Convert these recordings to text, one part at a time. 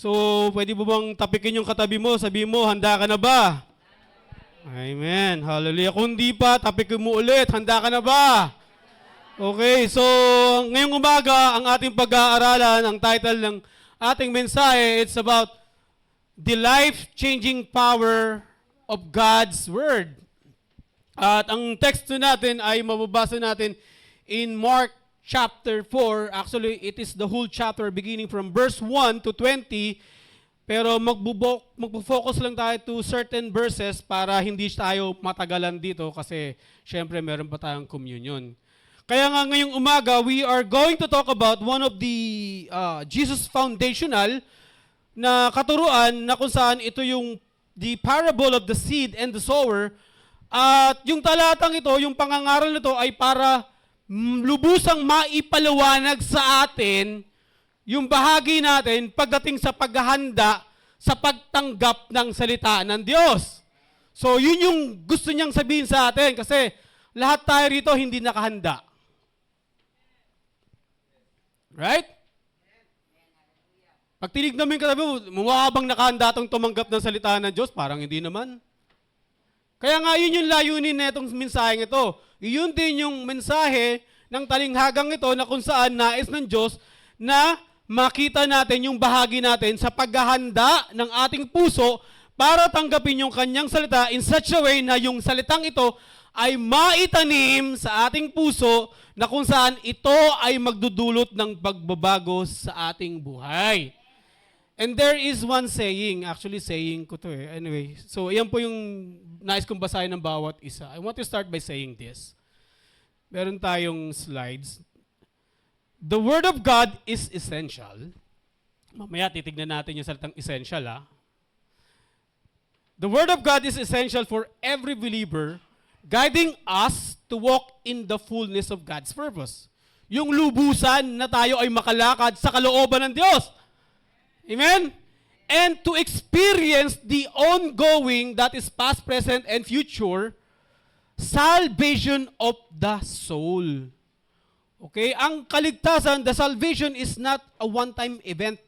So, pwede mo bang tapikin yung katabi mo, sabi mo, handa ka na ba? Amen. Hallelujah. Kung di pa, tapikin mo ulit, handa ka na ba? Okay, so ngayong umaga, ang ating pag-aaralan, ang title ng ating mensahe, it's about the life-changing power of God's Word. At ang text natin ay mababasa natin in Mark chapter 4. Actually, it is the whole chapter beginning from verse 1 to 20. Pero magpo-focus lang tayo to certain verses para hindi tayo matagalan dito kasi syempre meron pa tayong communion. Kaya nga ngayong umaga, we are going to talk about one of the Jesus foundational na katuruan na kung saan ito yung the parable of the seed and the sower. At yung talatang ito, yung pangangaral nito ay para lubusang maipaliwanag sa atin yung bahagi natin pagdating sa paghahanda sa pagtanggap ng salita ng Diyos. So yun yung gusto niyang sabihin sa atin kasi lahat tayo rito hindi nakahanda. Right? Pag tinignan mo yung katabi mo, mukha bang nakahanda itong tumanggap ng salita ng Diyos? Parang hindi naman. Kaya nga yun yung layunin na itong mensaheng ito. Yun din yung mensahe ng talinghagang ito na kung saan nais ng Diyos na makita natin yung bahagi natin sa paghahanda ng ating puso para tanggapin yung kanyang salita in such a way na yung salitang ito ay maitanim sa ating puso na kung saan ito ay magdudulot ng pagbabago sa ating buhay. And there is one saying, actually saying ko to Anyway, so yan po yung nais kong basahin ng bawat isa. I want to start by saying this. Meron tayong slides. The Word of God is essential. Mamaya titignan natin yung salitang essential. The Word of God is essential for every believer, guiding us to walk in the fullness of God's purpose. Yung lubusan na tayo ay makalakad sa kalooban ng Diyos. Amen? And to experience the ongoing, that is past, present, and future, salvation of the soul. Okay? Ang kaligtasan, the salvation is not a one-time event.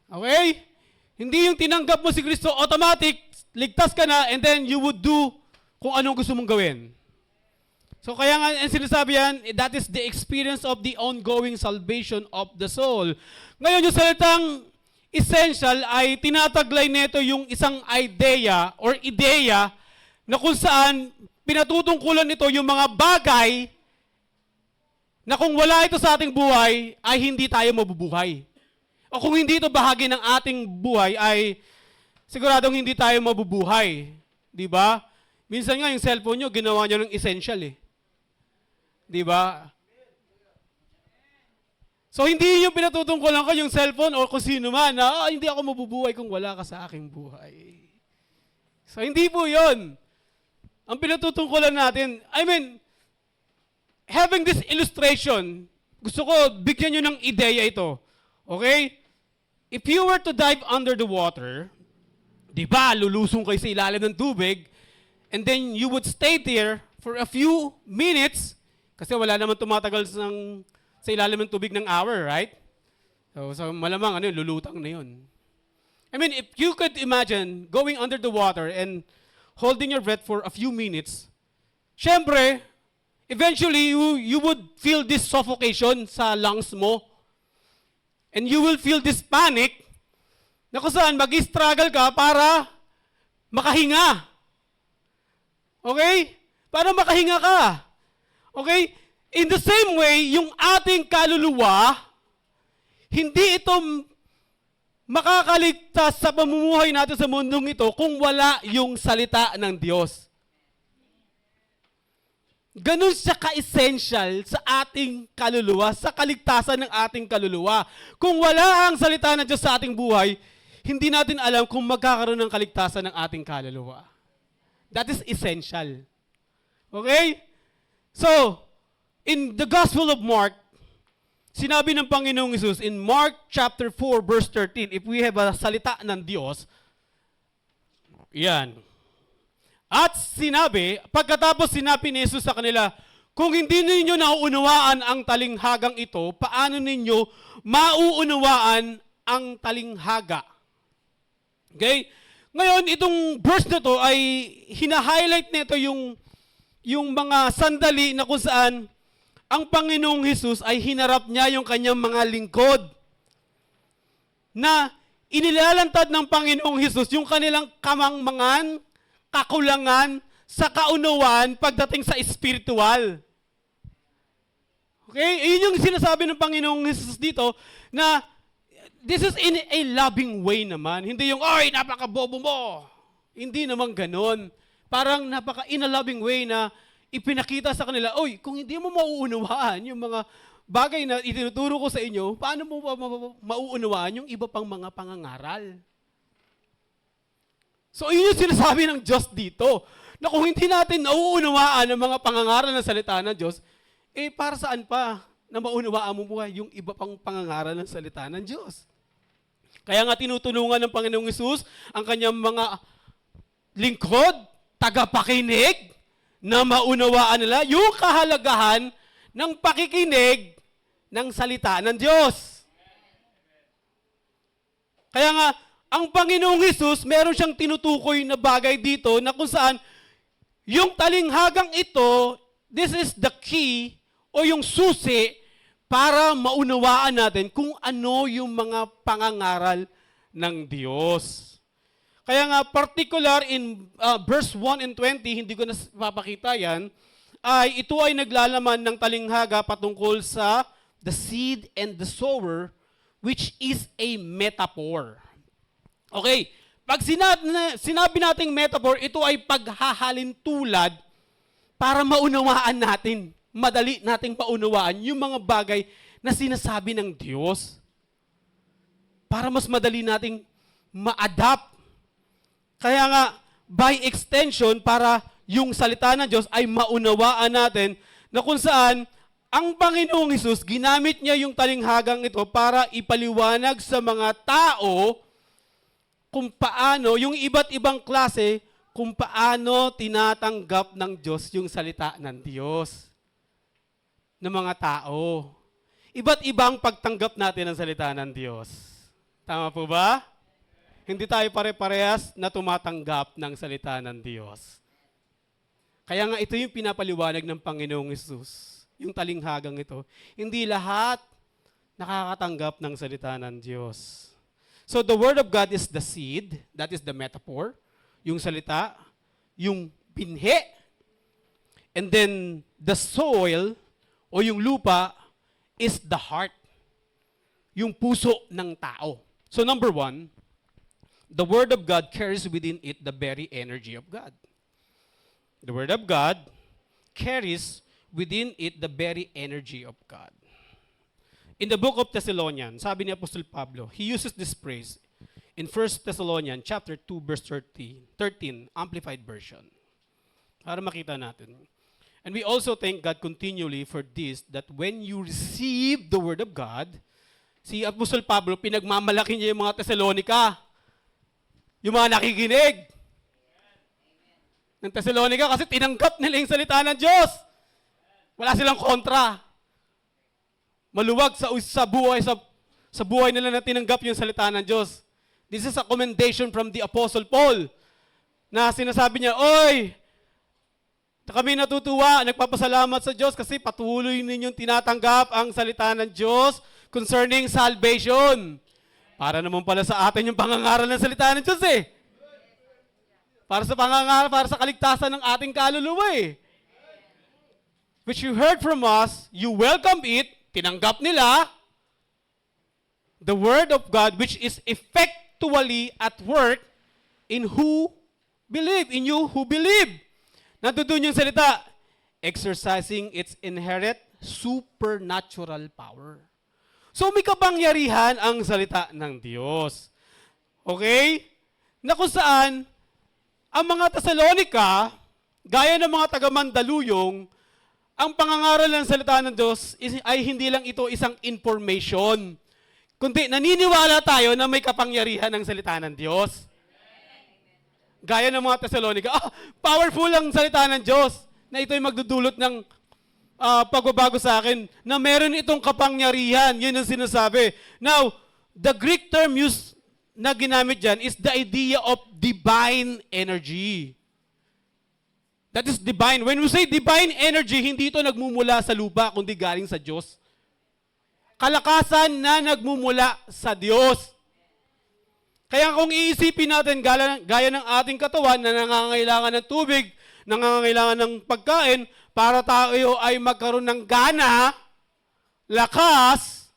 Okay? Hindi yung tinanggap mo si Kristo, automatic, ligtas ka na, and then you would do kung anong gusto mong gawin. So kaya nga, ang sinasabi yan, that is the experience of the ongoing salvation of the soul. Ngayon, yung salitang essential ay tinataglay nito yung isang idea or ideya na kung saan pinatutungkulan nito yung mga bagay na kung wala ito sa ating buhay, ay hindi tayo mabubuhay. O kung hindi ito bahagi ng ating buhay, ay siguradong hindi tayo mabubuhay. Di ba? Minsan nga yung cellphone nyo, ginawa nyo ng essential Di ba? So hindi yung pinatutungkulan ko yung cellphone o kung sino man na hindi ako mabubuhay kung wala ka sa aking buhay. So hindi po yun. Ang pinatutungkulan natin, having this illustration, gusto ko bigyan nyo ng ideya ito. Okay? If you were to dive under the water, di ba, lulusong kayo sa ilalim ng tubig, and then you would stay there for a few minutes, kasi wala naman tumatagal sa ilalim ng tubig ng hour, right? So malamang lulutang na yun. If you could imagine going under the water and holding your breath for a few minutes, syempre, eventually you would feel this suffocation sa lungs mo. And you will feel this panic na kung saan mag-struggle ka para makahinga. Okay? Para makahinga ka. Okay? In the same way, yung ating kaluluwa, hindi ito makakaligtas sa pamumuhay natin sa mundong ito kung wala yung salita ng Diyos. Ganun siya ka-essential sa ating kaluluwa, sa kaligtasan ng ating kaluluwa. Kung wala ang salita ng Diyos sa ating buhay, hindi natin alam kung magkakaroon ng kaligtasan ng ating kaluluwa. That is essential. Okay? So, in the Gospel of Mark, sinabi ng Panginoong Hesus in Mark chapter 4 verse 13, if we have a salita ng Diyos, yan. At sinabi, pagkatapos sinabi ni Jesus sa kanila, kung hindi ninyo nauunawaan ang talinghagang ito, paano ninyo mauunawaan ang talinghaga. Okay? Ngayon, itong verse na to ay hina-highlight nito yung mga sandali na kung saan ang Panginoong Hesus ay hinarap niya yung kanyang mga lingkod na inilalantad ng Panginoong Hesus yung kanilang kamangmangan, kakulangan sa kaunawaan pagdating sa espiritual. Okay? Iyon yung sinasabi ng Panginoong Hesus dito na this is in a loving way naman. Hindi yung, ay, napaka-bobo mo. Hindi naman ganon. Parang in a loving way na ipinakita sa kanila, oy, kung hindi mo mauunawaan yung mga bagay na itinuturo ko sa inyo, paano mo mauunawaan yung iba pang mga pangangaral? So, yun yung sinasabi ng Diyos dito, na kung hindi natin nauunawaan ang mga pangangaral ng salita ng Diyos, para saan pa na maunawaan mo yung iba pang pangangaral ng salita ng Diyos? Kaya nga tinutulungan ng Panginoong Hesus ang kanyang mga lingkod, tagapakinig, na maunawaan nila yung kahalagahan ng pakikinig ng salita ng Diyos. Kaya nga, ang Panginoong Hesus, meron siyang tinutukoy na bagay dito na kung saan yung talinghagang ito, this is the key o yung susi para maunawaan natin kung ano yung mga pangangaral ng Diyos. Kaya nga, particular in verse 1 and 20, hindi ko na papakita yan, ito ay naglalaman ng talinghaga patungkol sa the seed and the sower, which is a metaphor. Okay, pag sinabi nating metaphor, ito ay paghahalin tulad para maunawaan natin, madali nating maunawaan yung mga bagay na sinasabi ng Diyos. Para mas madali nating ma-adapt. Kaya nga, by extension, para yung salita ng Diyos ay maunawaan natin na kung saan ang Panginoong Hesus, ginamit niya yung talinghagang ito para ipaliwanag sa mga tao kung paano, yung iba't ibang klase, kung paano tinatanggap ng Diyos yung salita ng Diyos ng mga tao. Iba't ibang pagtanggap natin ng salita ng Diyos. Tama po ba? Hindi tayo pare-parehas na tumatanggap ng salita ng Diyos. Kaya nga ito yung pinapaliwanag ng Panginoong Hesus, yung talinghagang ito. Hindi lahat nakakatanggap ng salita ng Diyos. So the Word of God is the seed, that is the metaphor, yung salita, yung binhi, and then the soil o yung lupa is the heart, yung puso ng tao. So number 1, the Word of God carries within it the very energy of God. The Word of God carries within it the very energy of God. In the book of Thessalonians, sabi ni Apostol Pablo, he uses this phrase in 1 Thessalonians chapter 2 verse 13, Amplified Version. Para makita natin. And we also thank God continually for this, that when you receive the Word of God, si Apostol Pablo, pinagmamalaki niya yung mga Thessalonica, yung mga nakikinig ng Thessalonica kasi tinanggap nila yung salita ng Diyos. Wala silang kontra. Maluwag sa buhay nila na tinanggap yung salita ng Diyos. This is a commendation from the Apostle Paul na sinasabi niya, oy, kami natutuwa, nagpapasalamat sa Diyos kasi patuloy ninyong tinatanggap ang salita ng Diyos concerning salvation. Para naman pala sa atin yung pangangaral ng salita ng Diyos eh. Para sa pangangaral, para sa kaligtasan ng ating kaluluwa eh. Which you heard from us, you welcome it, tinanggap nila, the Word of God which is effectually at work in who believe, in you who believe. Nandoon yung salita, exercising its inherent supernatural power. So may kapangyarihan ang salita ng Diyos. Okay? Na kung saan, ang mga Thessalonica, gaya ng mga taga-Mandaluyong, ang pangangaral ng salita ng Diyos ay hindi lang ito isang information, kundi naniniwala tayo na may kapangyarihan ng salita ng Diyos. Gaya ng mga Thessalonica, powerful ang salita ng Diyos na ito'y magdudulot ng pagbabago sa akin, na meron itong kapangyarihan. Yun ang sinasabi. Now, the Greek term used na ginamit dyan is the idea of divine energy. That is divine. When we say divine energy, hindi ito nagmumula sa lupa, kundi galing sa Diyos. Kalakasan na nagmumula sa Diyos. Kaya kung iisipin natin, gaya ng ating katawan na nangangailangan ng tubig, nangangailangan ng pagkain, para tayo ay magkaroon ng gana, lakas,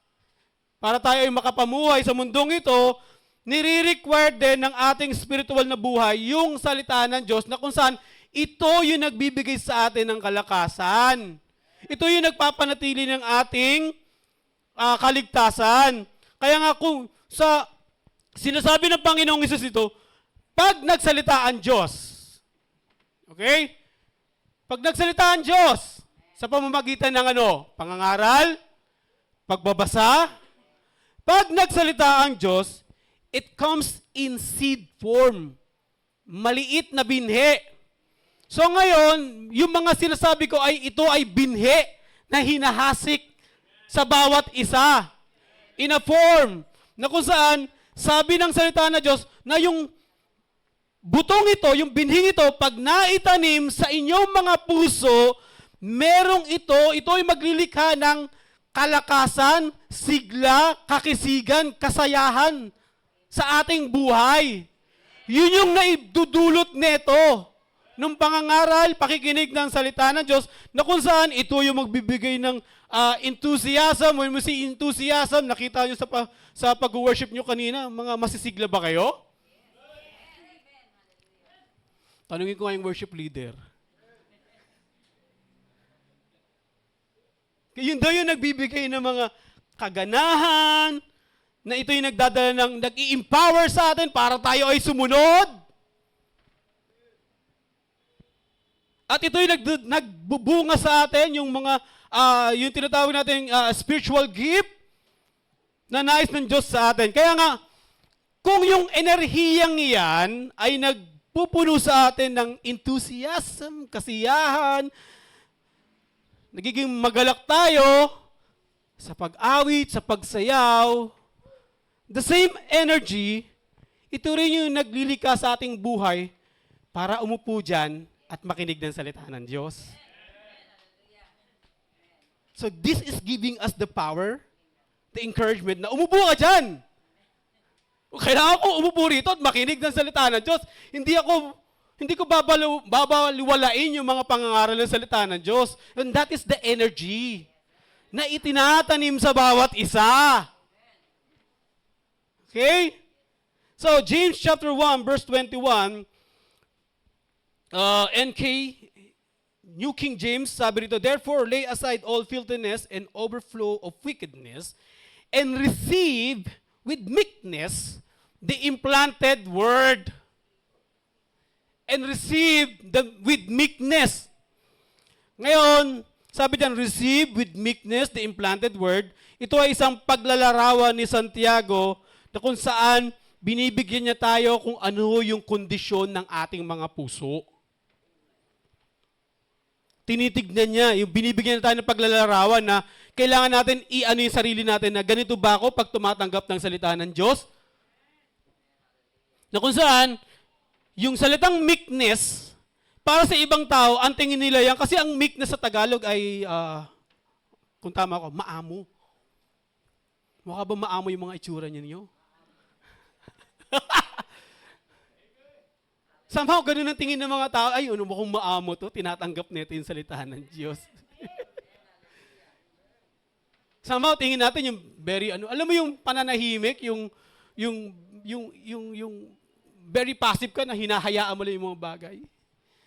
para tayo ay makapamuhay sa mundong ito, nire-require din ng ating spiritual na buhay yung salita ng Diyos na kung saan ito yung nagbibigay sa atin ng kalakasan. Ito yung nagpapanatili ng ating kaligtasan. Kaya nga kung sa sinasabi ng Panginoong Hesus ito, pag nagsalita ang Diyos, okay? Pag nagsalita ang Diyos, sa pamamagitan ng pangangaral, pagbabasa, pag nagsalita ang Diyos, it comes in seed form. Maliit na binhi. So ngayon, yung mga sinasabi ko ito ay binhi na hinahasik sa bawat isa. In a form na kung saan, sabi ng salita na Diyos na yung butong ito, yung binhing ito, pag naitanim sa inyong mga puso, merong ito ay maglilikha ng kalakasan, sigla, kakisigan, kasayahan sa ating buhay. Yun yung naidudulot nito nung pangangaral, pakikinig ng salita ng Diyos, na kung saan ito yung magbibigay ng enthusiasm. When we see enthusiasm, nakita nyo sa pag-worship nyo kanina, mga masisigla ba kayo? Tanungin ko nga yung worship leader. Yun daw yung nagbibigay ng mga kaganahan, na ito yung nag-i-empower sa atin para tayo ay sumunod. At ito yung nagbubunga sa atin, yung mga, yung tinatawag natin spiritual gift na nais ng Diyos sa atin. Kaya nga, kung yung enerhiyang iyan ay nagpupuno sa atin ng enthusiasm, kasiyahan, nagiging magalak tayo sa pag-awit, sa pagsayaw, the same energy, ito rin yung naglilika sa ating buhay para umupo dyan at makinig ng salita ng Diyos. So this is giving us the power, the encouragement na umupo ka dyan. Kailangan ko umupo rito at makinig ng salita ng Diyos. Hindi ko babaliwalain yung mga pangangaral ng salita ng Diyos. And that is the energy na itinatanim sa bawat isa. Okay? So, James chapter 1, verse 21, NK, New King James, sabi rito, therefore, lay aside all filthiness and overflow of wickedness, and receive with meekness the implanted word. And receive with meekness. Ngayon, sabi diyan, receive with meekness the implanted word. Ito ay isang paglalarawan ni Santiago na kung saan binibigyan niya tayo kung ano yung kondisyon ng ating mga puso. Tinitignan niya, yung binibigyan niya tayo ng paglalarawan na kailangan natin i-ano yung sarili natin na ganito ba ako pag tumatanggap ng salita ng Diyos? Na kung saan, yung salitang meekness, para sa ibang tao, ang tingin nila yan, kasi ang meekness sa Tagalog ay, kung tama ako, maamo. Mukha ba maamo yung mga itsura ninyo? Somehow, ganun ang tingin ng mga tao, ay, ano mo kung maamo to, tinatanggap nito yung salitahan ng Diyos. Somehow, tingin natin yung very, alam mo yung pananahimik, yung very passive ka na hinahayaan mo lang yung mga bagay.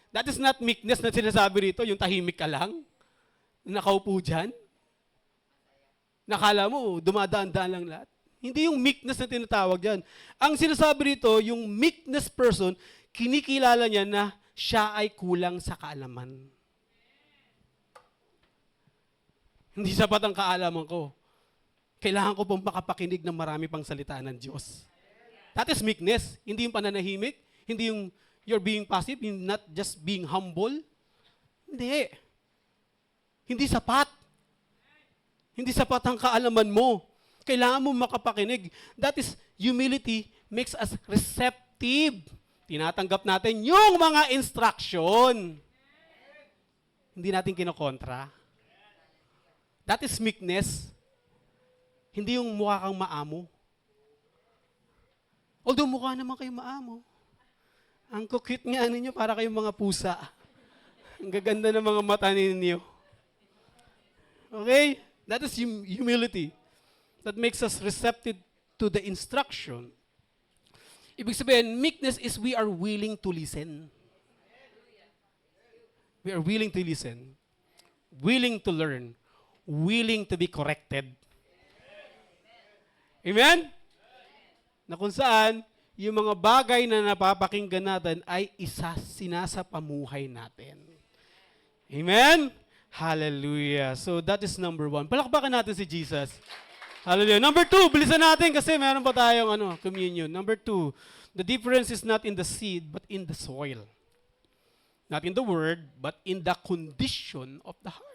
That is not meekness na sinasabi rito, yung tahimik ka lang, nakaupo dyan. Nakala mo, dumadaan-daan lang lahat. Hindi yung meekness na tinatawag dyan. Ang sinasabi rito, yung meekness person, kinikilala niya na siya ay kulang sa kaalaman. Hindi sapat ang kaalaman ko. Kailangan ko pong makapakinig ng marami pang salita ng Diyos. That is meekness. Hindi yung pananahimik. Hindi yung you're being passive. Yung not just being humble. Hindi. Hindi sapat. Hindi sapat ang kaalaman mo. Kailangan mo makapakinig. That is, humility makes us receptive. Tinatanggap natin yung mga instruction. Hindi natin kinokontra. That is meekness. Hindi yung mukha kang maamo. Although mukha naman kayo maamo. Ang kukit nga ninyo para kayong mga pusa. Ang gaganda ng mga mata ninyo. Okay? That is humility. That makes us receptive to the instruction. Ibig sabihin, meekness is we are willing to listen. We are willing to listen. Willing to learn. Willing to be corrected. Amen? Na kung saan, yung mga bagay na napapakinggan natin ay sinasapamuhay natin. Amen? Hallelujah. So that is number 1. Palakpakan natin si Jesus. Hallelujah. Number 2, bilisan natin kasi meron pa tayong communion. Number 2, the difference is not in the seed but in the soil. Not in the word but in the condition of the heart.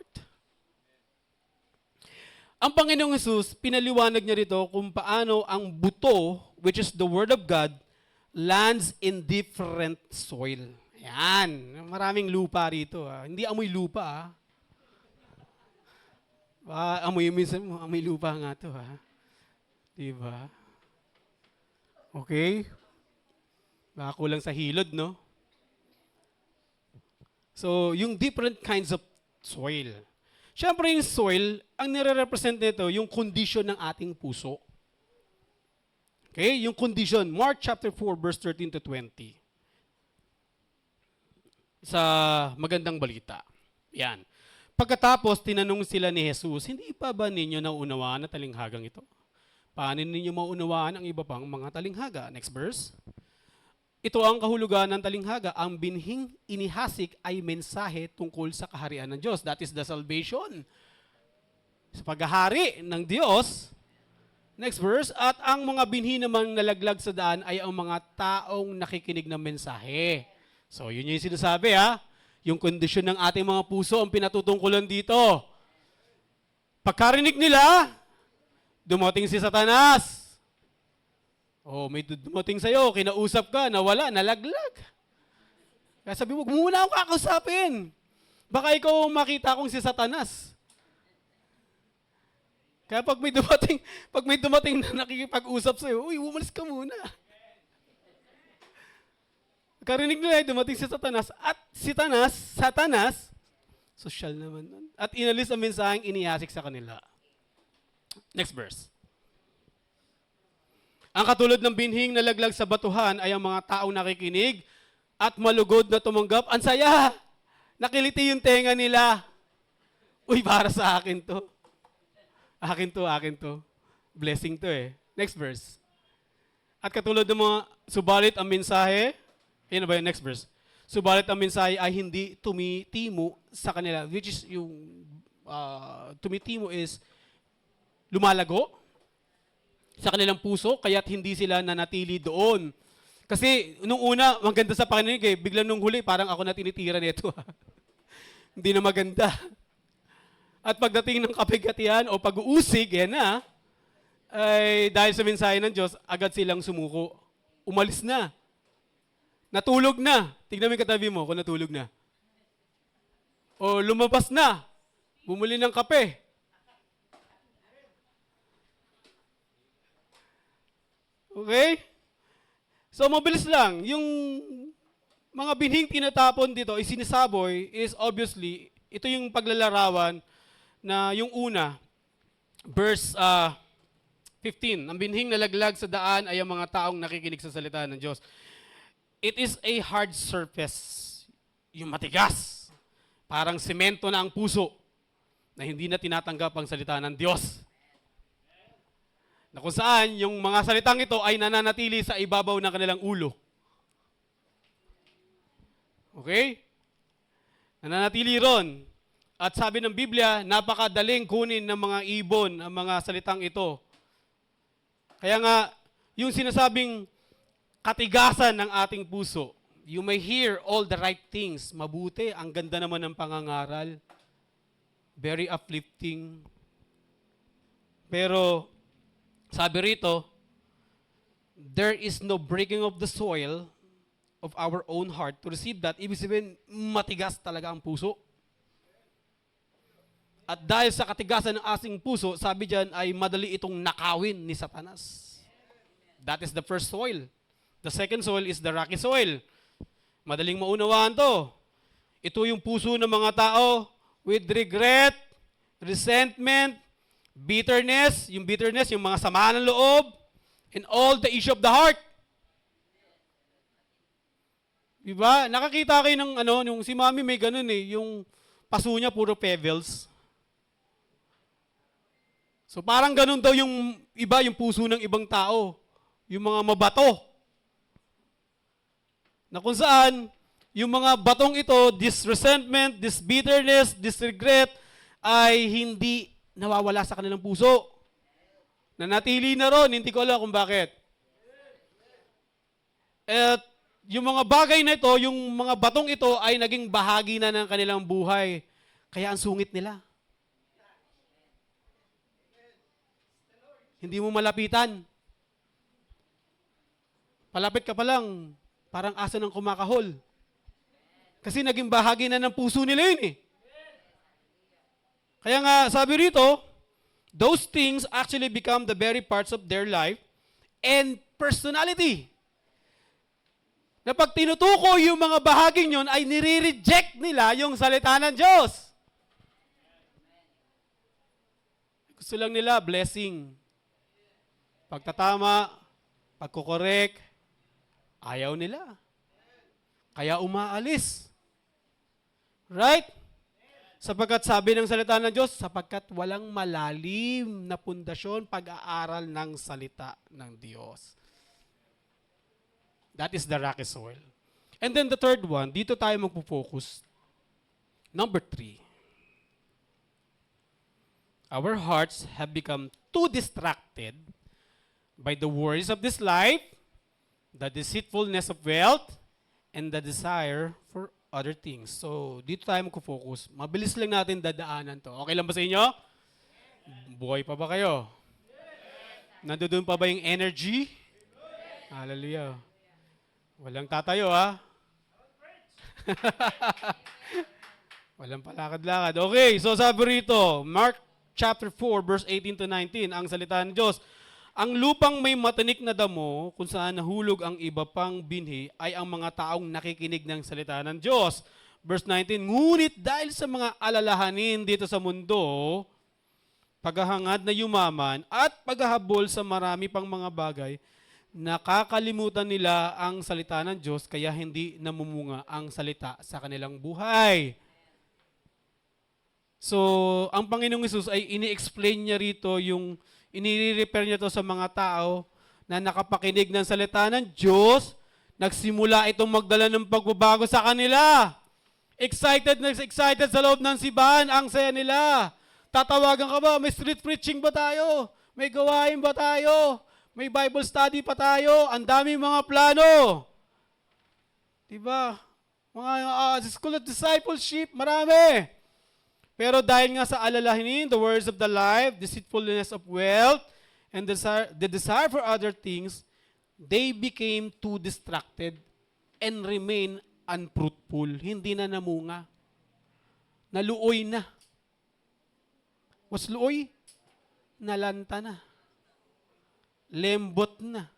Ang Panginoong Hesus, pinaliwanag niya rito kung paano ang buto, which is the Word of God, lands in different soil. Ayan. Maraming lupa rito. Hindi amoy lupa. Amoy lupa nga to. Diba? Okay? Baka kulang sa hilod, no? So, yung different kinds of soil. Siyempre yung soil, ang nire-represent nito, yung condition ng ating puso. Okay? Yung condition. Mark chapter 4, verse 13 to 20. Sa magandang balita. Yan. Pagkatapos, tinanong sila ni Jesus, hindi pa ba ninyo naunawaan na talinghagang ito? Paano ninyo maunawaan ang iba pang mga talinghaga? Next verse. Ito ang kahulugan ng talinghaga. Ang binhing inihasik ay mensahe tungkol sa kaharian ng Diyos. That is the salvation. Sa paghahari ng Diyos. Next verse. At ang mga binhi namang nalaglag sa daan ay ang mga taong nakikinig ng mensahe. So, yun yung sinasabi Yung kondisyon ng ating mga puso ang pinatutungkulan dito. Pagkarinig nila, dumating si Satanas. May dumating sa'yo, kinausap ka, nawala, nalaglag. Kaya sabi mo, muna akong kakausapin. Baka ikaw makita akong si Satanas. Kaya pag may dumating na nakikipag-usap sa'yo, umalis ka muna. Karinig nila, dumating si Satanas. At si Satanas, social naman nun. At inalis ang mensaheng inihasik sa kanila. Next verse. Ang katulad ng binhing nalaglag sa batuhan ay ang mga taong nakikinig at malugod na tumanggap. Ang saya! Nakiliti yung tenga nila. Uy, para sa akin to. Akin to. Blessing to Next verse. At katulad ng mga subalit ang mensahe, yun ba yung next verse? Subalit ang mensahe ay hindi tumitimo sa kanila, which is yung tumitimo is lumalago sa kanilang puso, kaya't hindi sila nanatili doon. Kasi nung una, maganda sa pakinig biglang nung huli, parang ako na tinitira nito. Hindi na maganda. At pagdating ng kapigatian o pag-uusig, ay dahil sa mensahe ng Diyos, agad silang sumuko. Umalis na. Natulog na. Tignan mo yung katabi mo kung natulog na. O lumabas na. Bumuli ng kape. Okay? So, mabilis lang. Yung mga binhing tinatapon dito, sinisaboy, is obviously, ito yung paglalarawan na yung una, verse 15. Ang binhing nalaglag sa daan ay ang mga taong nakikinig sa salita ng Diyos. It is a hard surface. Yung matigas. Parang semento na ang puso na hindi na tinatanggap ang salita ng Diyos. Na kung saan yung mga salitang ito ay nananatili sa ibabaw ng kanilang ulo. Okay? Nananatili ron. At sabi ng Biblia, napakadaling kunin ng mga ibon ang mga salitang ito. Kaya nga, yung sinasabing katigasan ng ating puso, you may hear all the right things. Mabuti, ang ganda naman ng pangangaral. Very uplifting. Pero, Sabi rito, there is no breaking of the soil of our own heart to receive that. Ibig sabihin, matigas talaga ang puso. At dahil sa katigasan ng asing puso, sabi diyan ay madali itong nakawin ni Satanas. That is the first soil. The second soil is the rocky soil. Madaling maunawaan to. Ito yung puso ng mga tao with regret, resentment, bitterness, yung mga sama ng loob, and all the issue of the heart. Diba? Nakakita kayo ng yung si Mami may ganun yung paso niya puro pebbles. So parang ganun daw yung iba, yung puso ng ibang tao. Yung mga mabato. Na kung saan, yung mga batong ito, this resentment, this bitterness, this regret, ay hindi nawawala sa kanilang puso. Nanatili na ron, hindi ko alam kung bakit. At yung mga bagay na ito, yung mga batong ito ay naging bahagi na ng kanilang buhay. Kaya ang sungit nila. Hindi mo malapitan. Palapit ka pa lang, parang aso ng kumakahol. Kasi naging bahagi na ng puso nila yun eh. Kaya nga, sabi rito, those things actually become the very parts of their life and personality. Na pag tinutuko yung mga bahaging yun, ay nire-reject nila yung salita ng Diyos. Gusto lang nila, blessing. Pagtatama, pagkukorek, ayaw nila. Kaya umaalis. Right? Sapagkat sabi ng salita ng Diyos, sapagkat walang malalim na pundasyon pag-aaral ng salita ng Diyos. That is the rocky soil. And then the third one, dito tayo magpo-focus. Number 3. Our hearts have become too distracted by the worries of this life, the deceitfulness of wealth, and the desire for other things. So, dito tayo magpo-focus. Mabilis lang natin dadaanan to. Okay lang ba sa inyo? Buhay pa ba kayo? Nandoon pa ba yung energy? Hallelujah. Walang tatayo, ha? Walang palakad-lakad. Okay, so sabi rito, Mark chapter 4, verse 18 to 19, ang salita ng Diyos. Ang lupang may matinik na damo, kung saan nahulog ang iba pang binhi, ay ang mga taong nakikinig ng salita ng Diyos. Verse 19, ngunit dahil sa mga alalahanin dito sa mundo, paghahangad na yumaman, at paghahabol sa marami pang mga bagay, nakakalimutan nila ang salita ng Diyos, kaya hindi namumunga ang salita sa kanilang buhay. So, ang Panginoong Hesus ay ini-explain niya rito yung inire-repair niya to sa mga tao na nakapakinig ng salita ng Diyos, nagsimula itong magdala ng pagbabago sa kanila. Excited na excited sa loob ng simbahan, ang saya nila. Tatawagan ka ba? May street preaching ba tayo? May gawain ba tayo? May Bible study pa tayo? Ang daming mga plano. Diba? Mga school of discipleship, marami. Pero dahil nga sa alalahanin, the words of the life, deceitfulness of wealth, and the desire for other things, they became too distracted and remain unfruitful. Hindi na namunga. Naluoy na. Was luoy? Nalanta na. Lembot na.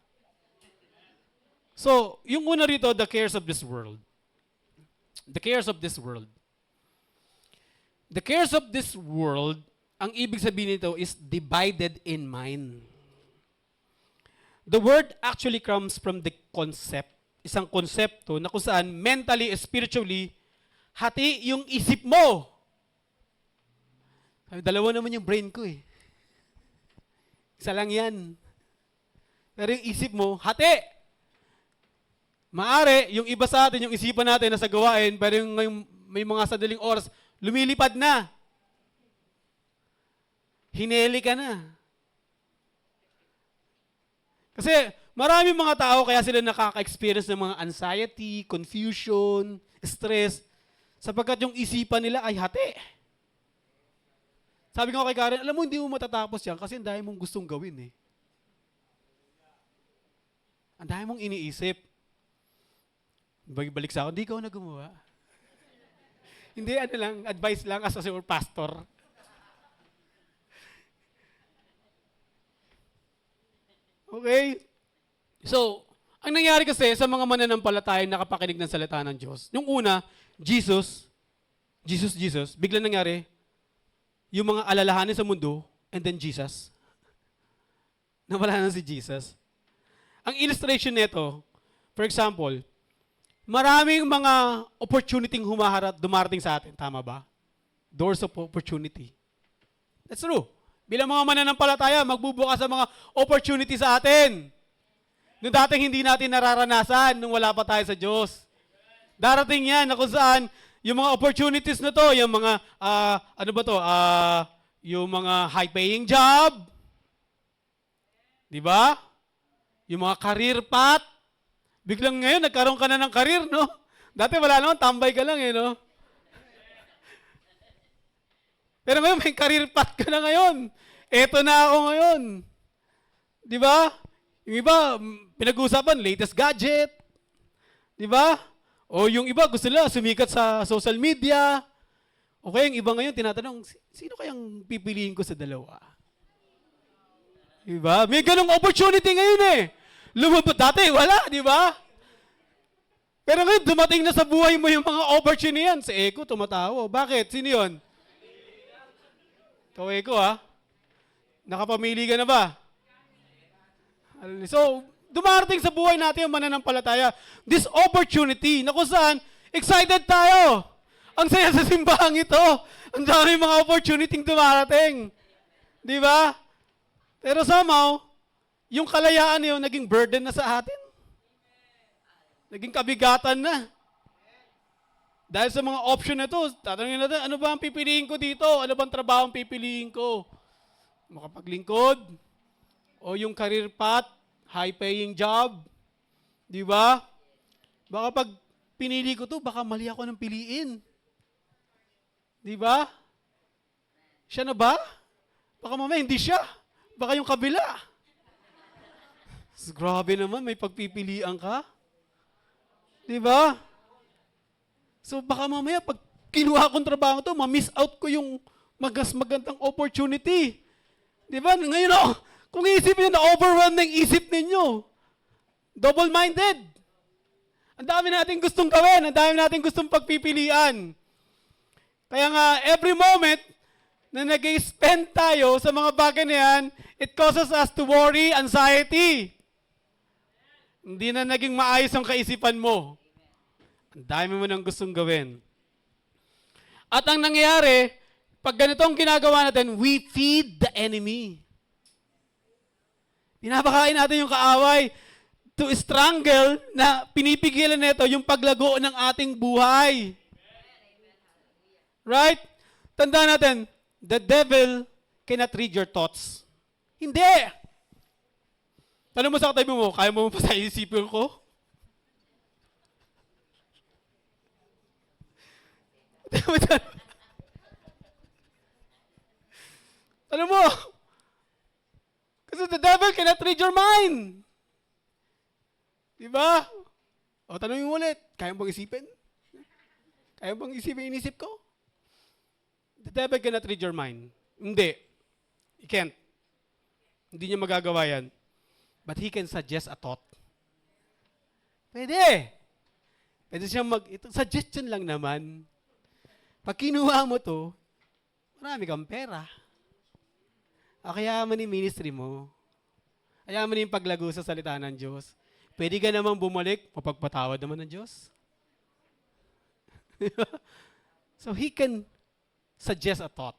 So, yung una rito, the cares of this world. The cares of this world. The cares of this world, ang ibig sabihin nito is divided in mind. The word actually comes from the concept. Isang konsepto na kung saan mentally, spiritually, hati yung isip mo. Dalawa naman yung brain ko eh. Isa lang yan. Pero yung isip mo, hati. Maari, yung iba sa atin, yung isipan natin nasa gawain, pero yung may mga sadaling oras, lumilipad na. Hineli ka na. Kasi maraming mga tao kaya sila nakaka-experience ng mga anxiety, confusion, stress, sapagkat yung isipan nila ay hati. Sabi ko kay Karen, alam mo, hindi mo matatapos yan kasi ang dami mong gustong gawin eh. Ang dami mong iniisip. Balik sa ako, hindi ko na gumawa. Hindi, ano lang, advice lang as a pastor. Okay? So, ang nangyari kasi sa mga mananampalatayang nakapakinig ng salita ng Diyos, yung una, Jesus, biglang nangyari, yung mga alalahanin sa mundo, and then Jesus. Nawala na si Jesus. Ang illustration nito, for example, maraming mga opportunity dumarating sa atin. Tama ba? Doors of opportunity. That's true. Bilang mga mananampalataya, magbubukas sa mga opportunity sa atin. Noong dating hindi natin nararanasan nung wala pa tayo sa Diyos. Darating yan na kung saan yung mga opportunities na to, yung mga, yung mga high-paying job, di ba? Yung mga career path, biglang ngayon, nagkaroon ka na ng career, no? Dati wala naman, tambay ka lang, no? Pero ngayon, may career path ka na ngayon. Eto na ako ngayon. Di ba? Yung iba, pinag-uusapan, latest gadget. Di ba? O yung iba, gusto nila sumikat sa social media. O kaya yung iba ngayon, tinatanong, sino kayang pipiliin ko sa dalawa? Di ba? May ganong opportunity ngayon eh. Lumabot dati, wala, di ba? Pero ngayon, dumating na sa buhay mo yung mga opportunity yan. Si Eko, tumatawa. Bakit? Sino yun? Ikaw, Eko, ha? Nakapamili ka na ba? So, dumarating sa buhay natin yung mananampalataya. This opportunity na kung saan, excited tayo. Ang saya sa simbahang ito. Ang dami mga opportunity dumarating. Di ba? Pero somehow, yung kalayaan yun, naging burden na sa atin. Naging kabigatan na. Dahil sa mga option na ito, tatanungin natin, ano ba ang pipiliin ko dito? Ano bang trabaho ang pipiliin ko? Makapaglingkod? O yung career path? High-paying job? Di ba? Baka pag pinili ko to, baka mali ako ng piliin. Di ba? Siya na ba? Baka mamaya hindi siya. Baka yung kabila. Grabe naman, may pagpipilian ka. Di ba? So baka mamaya, pag kinuha kong trabaho to, ma-miss out ko yung magandang opportunity. Di ba? Ngayon ako, kung iisipin nyo, na-overwhelm ng isip ninyo. Double-minded. Ang dami natin gustong gawin, ang dami natin gustong pagpipilian. Kaya nga, every moment na nag-spend tayo sa mga bagay na yan, it causes us to worry, anxiety. Hindi na naging maayos ang kaisipan mo. Ang dami mo nang gustong gawin. At ang nangyayari, pag ganito ang ginagawa natin, we feed the enemy. Pinapakain natin yung kaaway to strangle na pinipigilan nito yung paglago ng ating buhay. Right? Tandaan natin, the devil cannot read your thoughts. Hindi! Tanong mo sa katabi mo, kaya mo pa sa isipin ko? Tanong mo! Kasi the devil cannot read your mind. Diba? O, tanongin mo ulit, kaya mo bang isipin? Kaya mo bang isipin inisip ko? The devil cannot read your mind. Hindi. He can't. Hindi niya magagawa yan. But he can suggest a thought. Pwede. Pwede siyang suggestion lang naman. Pag kinuha mo to, marami kang pera. Kaya mo ni ministry mo. Kaya mo yung paglago sa salita ng Diyos. Pwede ka namang bumalik, mapagpatawad naman ng Diyos. So he can suggest a thought.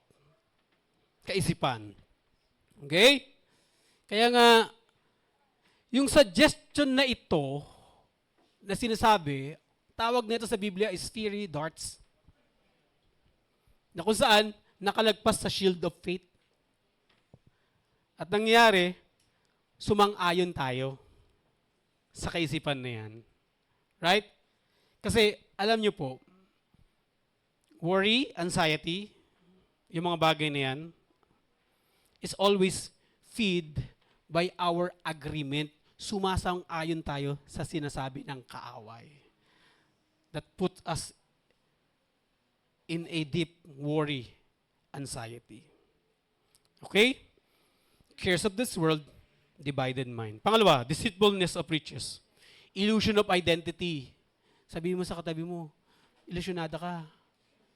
Kaisipan. Okay? Kaya nga, yung suggestion na ito, na sinasabi, tawag nito sa Biblia is fiery darts. Na kung saan, nakalagpas sa shield of faith. At nangyari, sumang-ayon tayo sa kaisipan na yan. Right? Kasi, alam nyo po, worry, anxiety, yung mga bagay na yan, is always feed by our agreement sumasang-ayon tayo sa sinasabi ng kaaway. That puts us in a deep worry, anxiety. Okay? Cares of this world, divided mind. Pangalawa, deceitfulness of riches. Illusion of identity. Sabihin mo sa katabi mo, ilusyonada ka.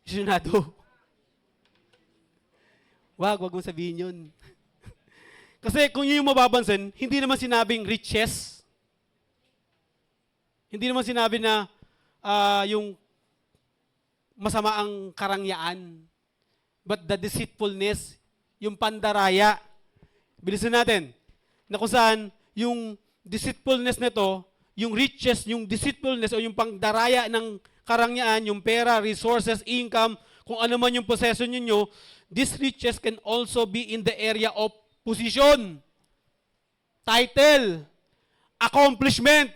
Ilusyonado. Wag mong sabihin yun. Kasi kung yun yung mababansin, hindi naman sinabing riches. Hindi naman sinabi na yung masama ang karangyaan. But the deceitfulness, yung pandaraya. Bilisan natin. Na kung saan yung deceitfulness nito, yung riches, yung deceitfulness o yung pandaraya ng karangyaan, yung pera, resources, income, kung ano man yung possession ninyo, these riches can also be in the area of position, title, accomplishment.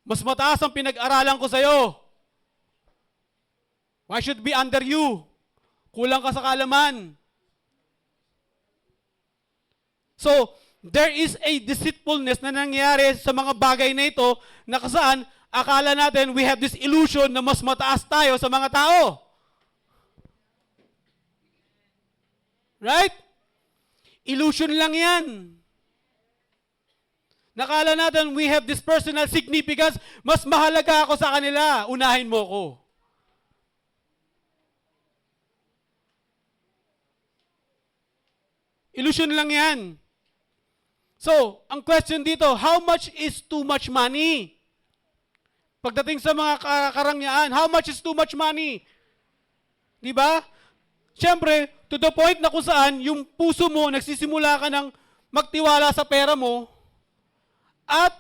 Mas mataas ang pinag-aralan ko sa'yo. Why should be under you? Kulang ka sa kaalaman. So, there is a deceitfulness na nangyayari sa mga bagay na ito na kasaan akala natin we have this illusion na mas mataas tayo sa mga tao. Right? Illusion lang yan. Nakala natin we have this personal significance, mas mahalaga ako sa kanila, unahin mo ko. Illusion lang yan. So, ang question dito, how much is too much money? Pagdating sa mga karangyaan, how much is too much money? Di ba? Siyempre, to the point na kung saan yung puso mo, nagsisimula ka ng magtiwala sa pera mo, at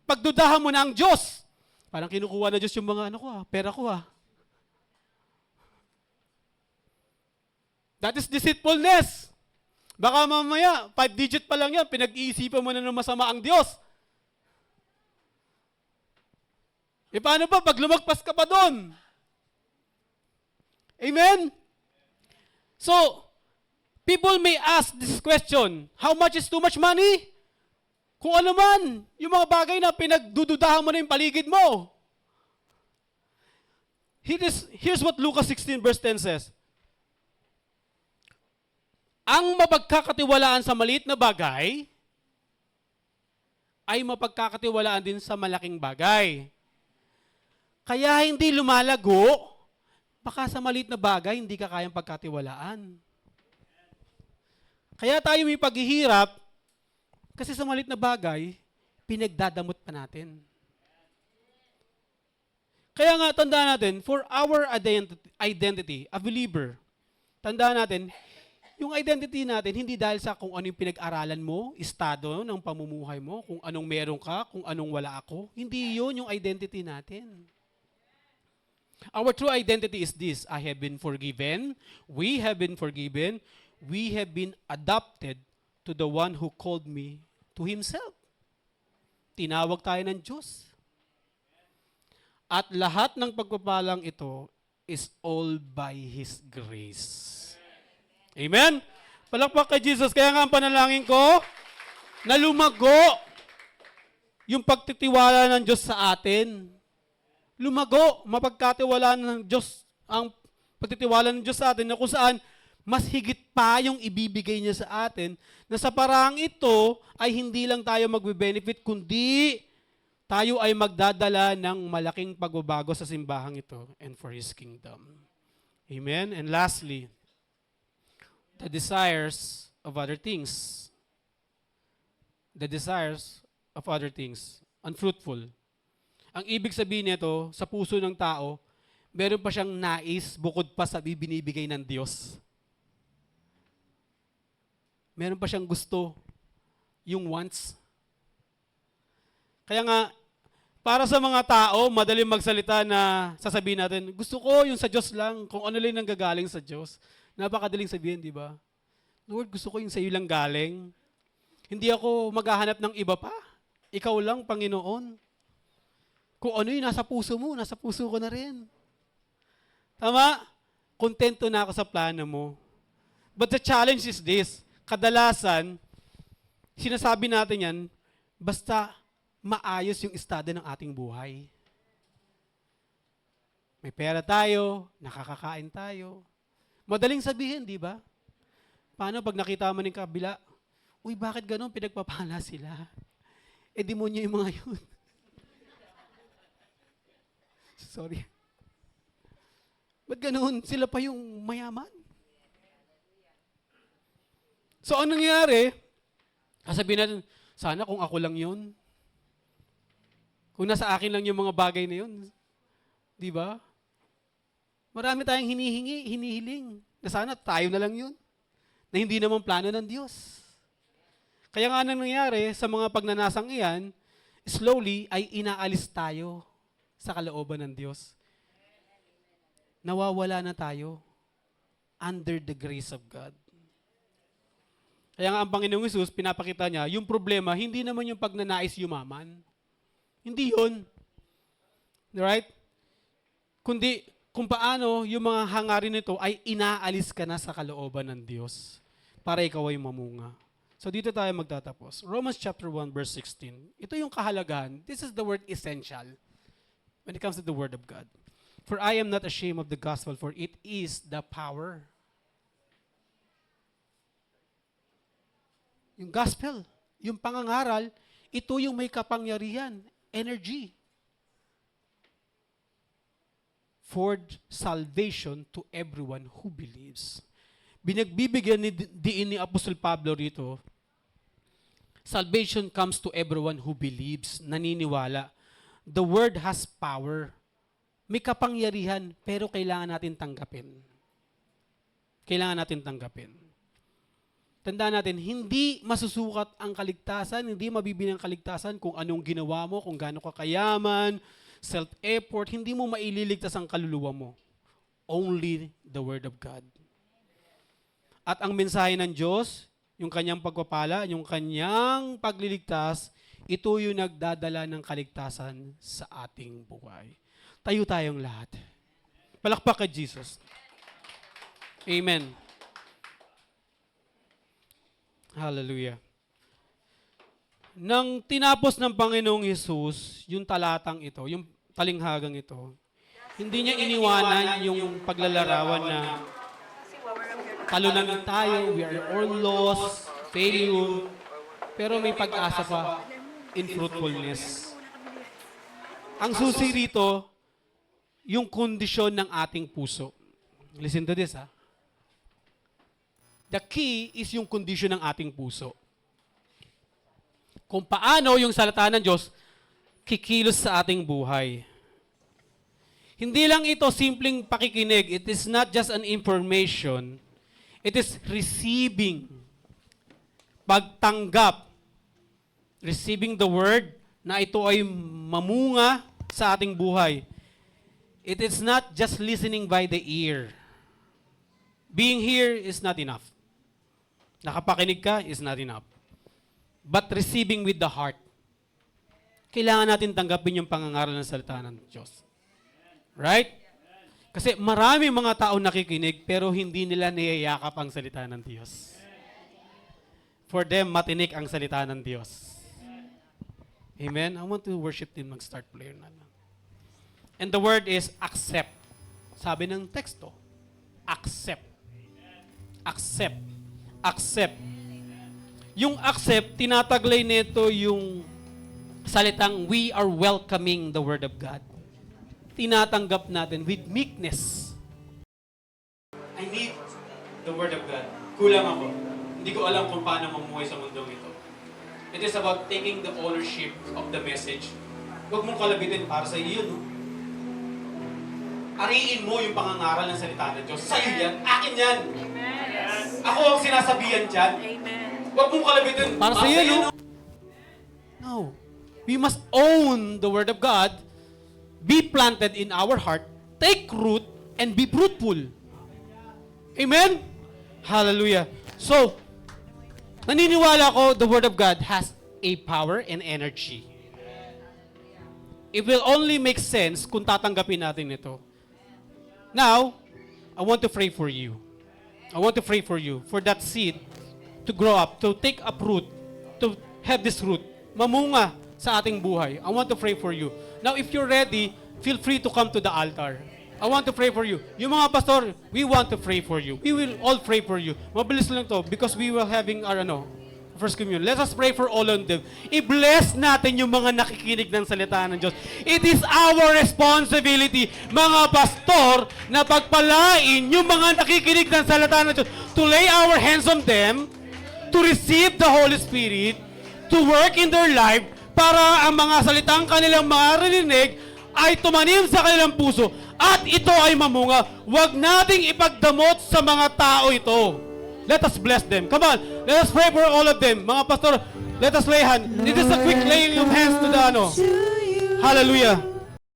pagdudahan mo na ang Diyos. Parang kinukuha na Diyos yung mga pera ko. That is deceitfulness. Baka mamaya, 5-digit pa lang yan, pinag-iisipan mo na ng masama ang Diyos. E paano pa pag lumagpas ka pa doon? Amen? So, people may ask this question, how much is too much money? Kung ano man, yung mga bagay na pinagdududahan mo na yung paligid mo. Here's what Lucas 16 verse 10 says. Ang mapagkakatiwalaan sa maliit na bagay ay mapagkakatiwalaan din sa malaking bagay. Kaya hindi lumalago, baka sa maliit na bagay hindi ka kayang pagkatiwalaan. Kaya tayo may paghihirap kasi sa maliit na bagay, pinagdadamot pa natin. Kaya nga, tandaan natin, for our identity, a believer, tandaan natin, yung identity natin, hindi dahil sa kung ano yung pinag-aralan mo, estado ng pamumuhay mo, kung anong meron ka, kung anong wala ako. Hindi yun yung identity natin. Our true identity is this: I have been forgiven, we have been forgiven, we have been adopted to the one who called me to Himself. Tinawag tayo ng Diyos. At lahat ng pagpapalang ito is all by His grace. Amen? Palakpak kay Jesus. Kaya nga ang panalangin ko, na lumago yung pagtitiwala ng Diyos sa atin. Lumago, mapagkatiwala ng Diyos, ang pagtitiwala ng Diyos sa atin na kung saan mas higit pa yung ibibigay niya sa atin, na sa parang ito ay hindi lang tayo magbe-benefit, kundi tayo ay magdadala ng malaking pagbabago sa simbahang ito and for His kingdom. Amen? And lastly, the desires of other things. The desires of other things. Unfruitful. Ang ibig sabihin nito, sa puso ng tao, meron pa siyang nais bukod pa sa binibigay ng Diyos. Meron pa siyang gusto, yung wants. Kaya nga, para sa mga tao, madaling magsalita na sasabihin natin, gusto ko yung sa Diyos lang, kung ano lang nanggagaling sa Diyos. Napakadaling sabihin, di ba? Lord, gusto ko yung sa iyo lang galing. Hindi ako maghahanap ng iba pa. Ikaw lang, Panginoon. Kung ano yung nasa puso mo, nasa puso ko na rin. Tama? Kontento na ako sa plano mo. But the challenge is this, kadalasan, sinasabi natin yan, basta maayos yung estado ng ating buhay. May pera tayo, nakakakain tayo. Madaling sabihin, di ba? Paano pag nakita mo ng kabila, uy, bakit ganun? Pinagpapala sila. Eh, demonyo yung mga yun. Sorry. Ba't ganun? Sila pa yung mayaman. So, anong nangyari? Sabihin natin, sana kung ako lang yun. Kung nasa akin lang yung mga bagay na yun. Di ba? Marami tayong hinihiling. Na sana tayo na lang yun. Na hindi naman plano ng Diyos. Kaya nga anong nangyari sa mga pagnanasang iyan, slowly ay inaalis tayo sa kalooban ng Diyos. Nawawala na tayo under the grace of God. Kaya nga ang Panginoong Hesus, pinapakita niya, yung problema, hindi naman yung pagnanais yumaman. Hindi yun. Right? Kundi, kung paano yung mga hangarin nito ay inaalis ka na sa kalooban ng Diyos para ikaw ay mamunga. So dito tayo magtatapos. Romans chapter 1 verse 16. Ito yung kahalagahan. This is the word essential when it comes to the word of God. For I am not ashamed of the gospel, for it is the power. Yung gospel, yung pangangaral, ito yung may kapangyarihan, energy. For salvation to everyone who believes. Binagbibigyan ni Apostol Pablo rito, salvation comes to everyone who believes, naniniwala. The word has power. May kapangyarihan, pero kailangan natin tanggapin. Kailangan natin tanggapin. Tandaan natin, hindi masusukat ang kaligtasan, hindi mabibili ang kaligtasan kung anong ginawa mo, kung gaano ka kayaman, self-effort, hindi mo maililigtas ang kaluluwa mo. Only the Word of God. At ang mensahe ng Diyos, yung kanyang pagpapala, yung kanyang pagliligtas, ito yung nagdadala ng kaligtasan sa ating buhay. Tayo tayong lahat. Palakpak kay Jesus. Amen. Hallelujah. Nang tinapos ng Panginoong Hesus, yung talatang ito, yung talinghagang ito, hindi niya iniwanan yung paglalarawan na talunan tayo, we are all lost, failure, pero may pag-asa pa in fruitfulness. Ang susi rito, yung kondisyon ng ating puso. Listen to this, ha? The key is yung kondisyon ng ating puso. Kung paano yung salita ng Diyos kikilos sa ating buhay. Hindi lang ito simpleng pakikinig. It is not just an information. It is receiving. Pagtanggap. Receiving the word na ito ay mamunga sa ating buhay. It is not just listening by the ear. Being here is not enough. Nakapakinig ka is not enough. But receiving with the heart. Kailangan natin tanggapin yung pangangaral ng salita ng Diyos. Right? Kasi marami mga tao nakikinig pero hindi nila niyayakap ang salita ng Diyos. For them, matinik ang salita ng Diyos. Amen? I want to worship team mag-start prayer na. And the word is accept. Sabi ng teksto, accept. Accept. Accept. Yung accept, tinataglay nito yung salitang we are welcoming the Word of God. Tinatanggap natin with meekness. I need the Word of God. Kulang ako. Hindi ko alam kung paano mamuhay sa mundong ito. It is about taking the ownership of the message. Huwag mong kalabitin para sa iyo, no? Ariin mo yung pangangaral ng salita ng Diyos. Sa'yo yan. Akin yan. Amen. Yes. Ako ang sinasabihan dyan. Amen. Huwag mong kalabitin para sa iyo, no? No. We must own the Word of God, be planted in our heart, take root, and be fruitful. Amen? Hallelujah. So, naniniwala ko the Word of God has a power and energy. It will only make sense kung tatanggapin natin ito. Now, I want to pray for you. I want to pray for you, for that seed to grow up, to take up root, to have this root, mamunga sa ating buhay. I want to pray for you. Now, if you're ready, feel free to come to the altar. I want to pray for you. Yung mga pastor, we want to pray for you. We will all pray for you. Mabilis lang to because we will having our First Communion. Let us pray for all of them. I-bless natin yung mga nakikinig ng salita ng Diyos. It is our responsibility, mga pastor, na pagpalain yung mga nakikinig ng salita ng Diyos, to lay our hands on them, to receive the Holy Spirit, to work in their life, para ang mga salitang kanilang maririnig ay tumanim sa kanilang puso at ito ay mamunga. Huwag nating ipagdamot sa mga tao ito. Let us bless them. Come on, let us pray for all of them. Mga pastor, let us lay hand. It is a quick laying of hands to the Hallelujah.